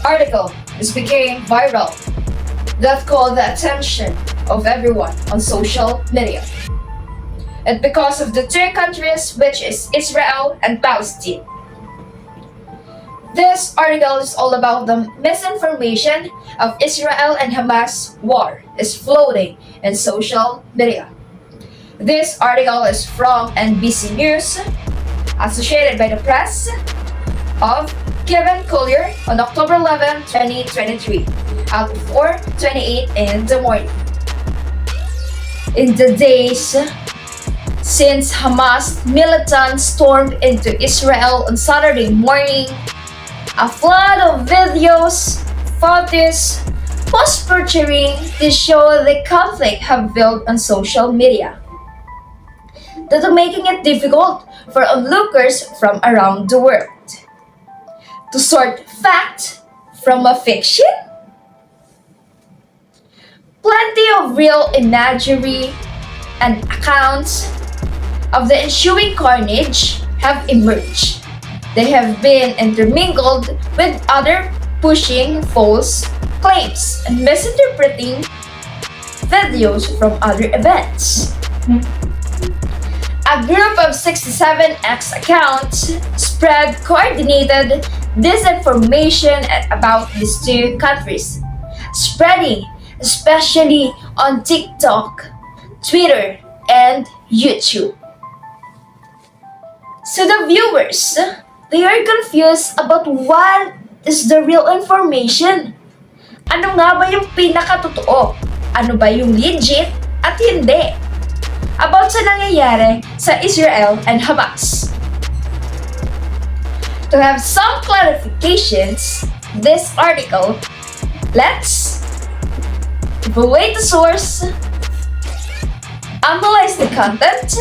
article is became viral that called the attention of everyone on social media. And because of the two countries, which is Israel and Palestine. This article is all about the misinformation of Israel and Hamas war is floating in social media. This article is from NBC News, associated by the press of Kevin Collier on October 11, 2023 at 4:28 in the morning. In the days since Hamas militants stormed into Israel on Saturday morning, a flood of videos, photos, was portraying to show the conflict have built on social media, that are making it difficult for onlookers from around the world to sort fact from a fiction. Plenty of real imagery and accounts of the ensuing carnage have emerged. They have been intermingled with other pushing false claims and misinterpreting videos from other events. A group of 67 X accounts spread coordinated disinformation about these two countries, spreading especially on TikTok, Twitter, and YouTube. So the viewers, they are confused about what is the real information. Ano nga ba yung pinakatotoo? Ano ba yung legit at hindi? About sa nangyayari sa Israel and Hamas. To have some clarifications, this article, let's evaluate the source, analyze the content,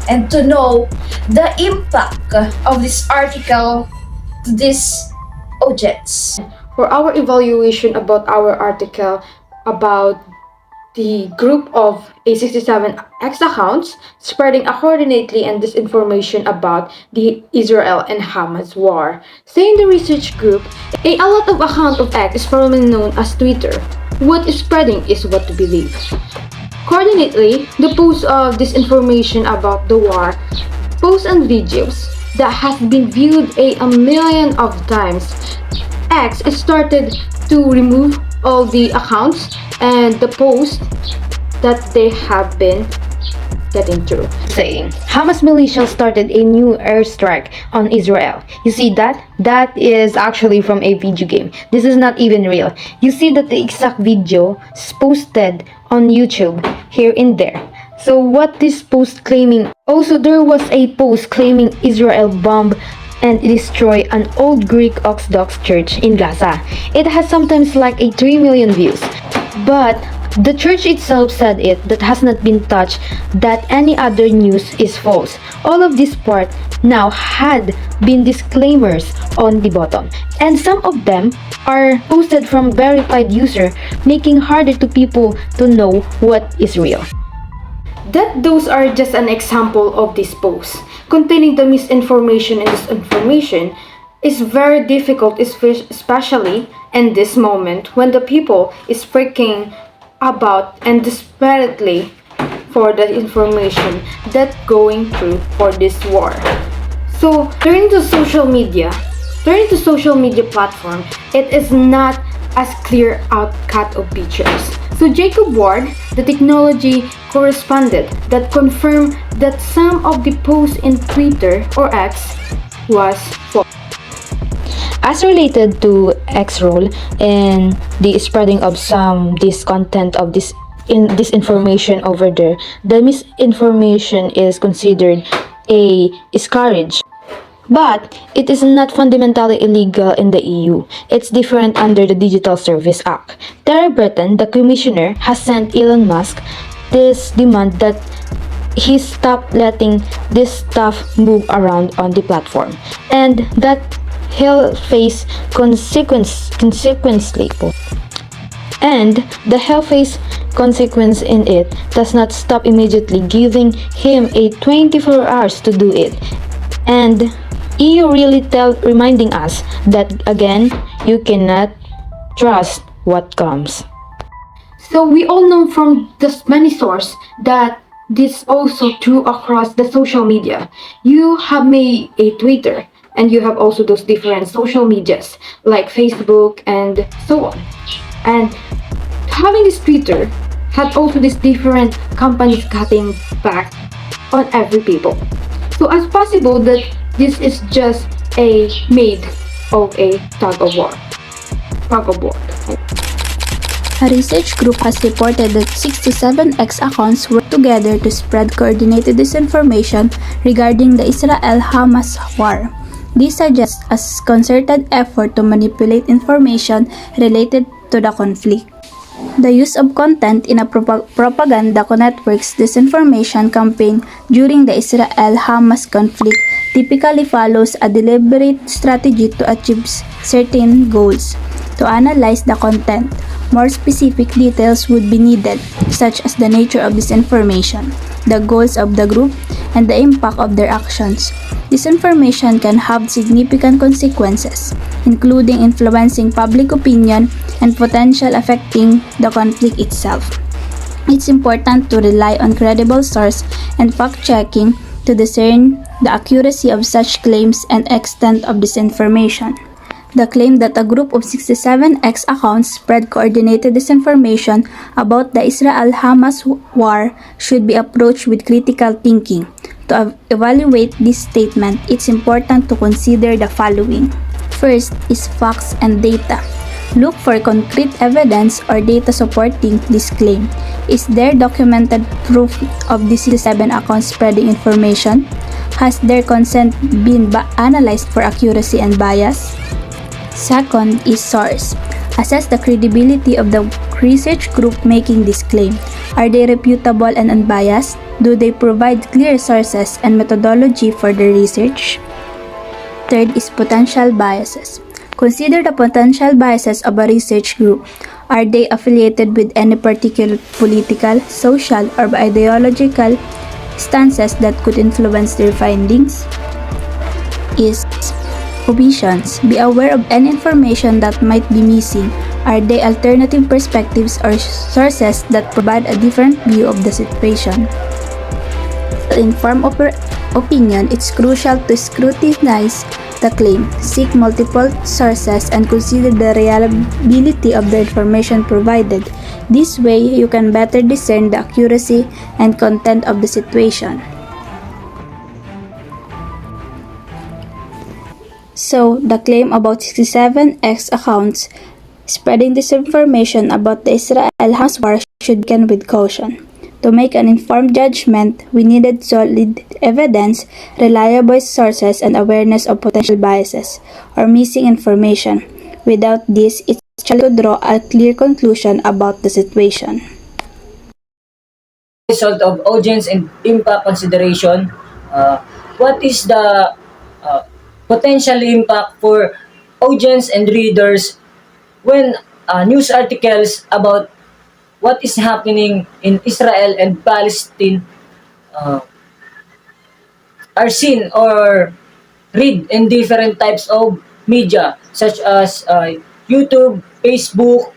and to know the impact of this article to these audience. For our evaluation about our article about the group of A67X accounts spreading coordinately and disinformation about the Israel and Hamas war. Saying the research group, a lot of account of X is formerly known as Twitter. What is spreading is what to believe. Coordinately, the post of disinformation about the war, posts and videos that has been viewed a million of times. X started to remove all the accounts and the posts that they have been getting through. Saying Hamas militia started a new airstrike on Israel. You see that? That is actually from a video game. This is not even real. You see that the exact video is posted on YouTube here and there. So what this post claiming? Also, there was a post claiming Israel bombed and destroy an old Greek Orthodox church in Gaza. It has sometimes like a 3 million views. But the church itself said it that has not been touched, that any other news is false. All of this part now had been disclaimers on the bottom. And some of them are posted from verified user, making harder to people to know what is real. That those are just an example of this post containing the misinformation and disinformation is very difficult, especially in this moment when the people is freaking about and desperately for the information that going through for this war. So turning to social media platform, it is not as clear out cut of pictures. So Jacob Ward, the technology correspondent, that confirmed that some of the posts in Twitter or X was false. As related to X role and the spreading of this content of this information over there, the misinformation is considered a scourge. But it is not fundamentally illegal in the EU. It's different under the Digital Service Act. Terry Breton, the commissioner, has sent Elon Musk this demand that he stop letting this stuff move around on the platform, and that he'll face consequently. And the he'll face consequence in it does not stop immediately giving him a 24 hours to do it. And EU really reminding us that again, you cannot trust what comes. So we all know from the many sources that this also true across the social media. You have made a Twitter and you have also those different social medias like Facebook and so on. And having this Twitter had also these different companies cutting back on every people. So as possible that this is just a made of a tug of war. Tug of war. A research group has reported that 67X accounts work together to spread coordinated disinformation regarding the Israel-Hamas war. This suggests a concerted effort to manipulate information related to the conflict. The use of content in a propaganda network's disinformation campaign during the Israel-Hamas conflict typically follows a deliberate strategy to achieve certain goals. To analyze the content, more specific details would be needed, such as the nature of this information, the goals of the group, and the impact of their actions. This information can have significant consequences, including influencing public opinion and potential affecting the conflict itself. It's important to rely on credible source and fact-checking to discern the accuracy of such claims and extent of disinformation. The claim that a group of 67X accounts spread coordinated disinformation about the Israel-Hamas war should be approached with critical thinking. To evaluate this statement, it's important to consider the following. First is facts and data. Look for concrete evidence or data supporting this claim. Is there documented proof of these 67 accounts spreading information? Has their content been analyzed for accuracy and bias? Second is source. Assess the credibility of the research group making this claim. Are they reputable and unbiased? Do they provide clear sources and methodology for the research? Third is potential biases. Consider the potential biases of a research group. Are they affiliated with any particular political, social, or ideological stances that could influence their findings? Is omissions. Be aware of any information that might be missing. Are they alternative perspectives or sources that provide a different view of the situation? To inform opinion, it's crucial to scrutinize the claim, seek multiple sources, and consider the reliability of the information provided. This way, you can better discern the accuracy and content of the situation. So, the claim about 67X accounts spreading disinformation about the Israel-Hamas war should be taken with caution. To make an informed judgment, we needed solid evidence, reliable sources, and awareness of potential biases or missing information. Without this, it's challenging to draw a clear conclusion about the situation. Result of audience and impact consideration. What is the potential impact for audience and readers when news articles about what is happening in Israel and Palestine are seen or read in different types of media such as YouTube, Facebook,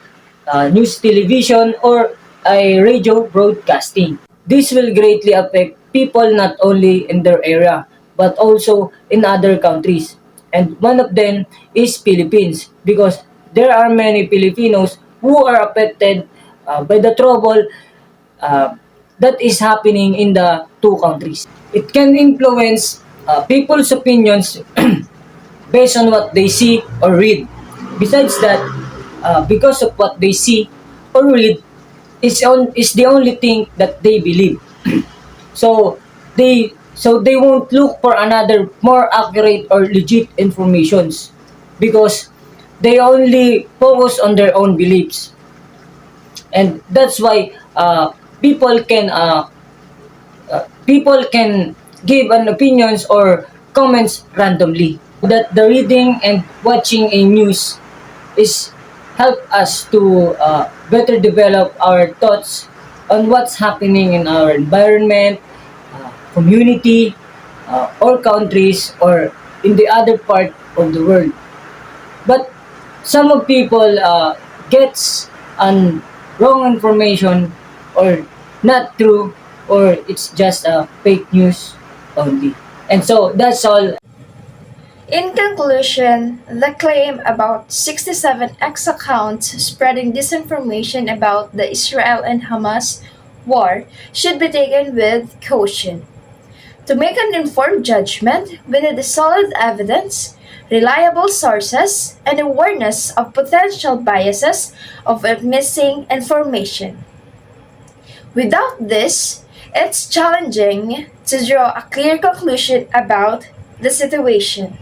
news television, or radio broadcasting. This will greatly affect people not only in their area but also in other countries. And one of them is Philippines because there are many Filipinos who are affected by the trouble that is happening in the two countries. It can influence people's opinions based on what they see or read. Besides that, because of what they see or read is the only thing that they believe. So they won't look for another more accurate or legit informations because they only focus on their own beliefs. And that's why people can give an opinions or comments randomly. That the reading and watching a news is help us to better develop our thoughts on what's happening in our environment, community, or countries, or in the other part of the world. But some of people gets wrong information or not true, or it's just fake news only. And so that's all. In conclusion, the claim about 67 X accounts spreading disinformation about the Israel and Hamas war should be taken with caution. To make an informed judgment, we need solid evidence, reliable sources, and awareness of potential biases of missing information. Without this, it's challenging to draw a clear conclusion about the situation.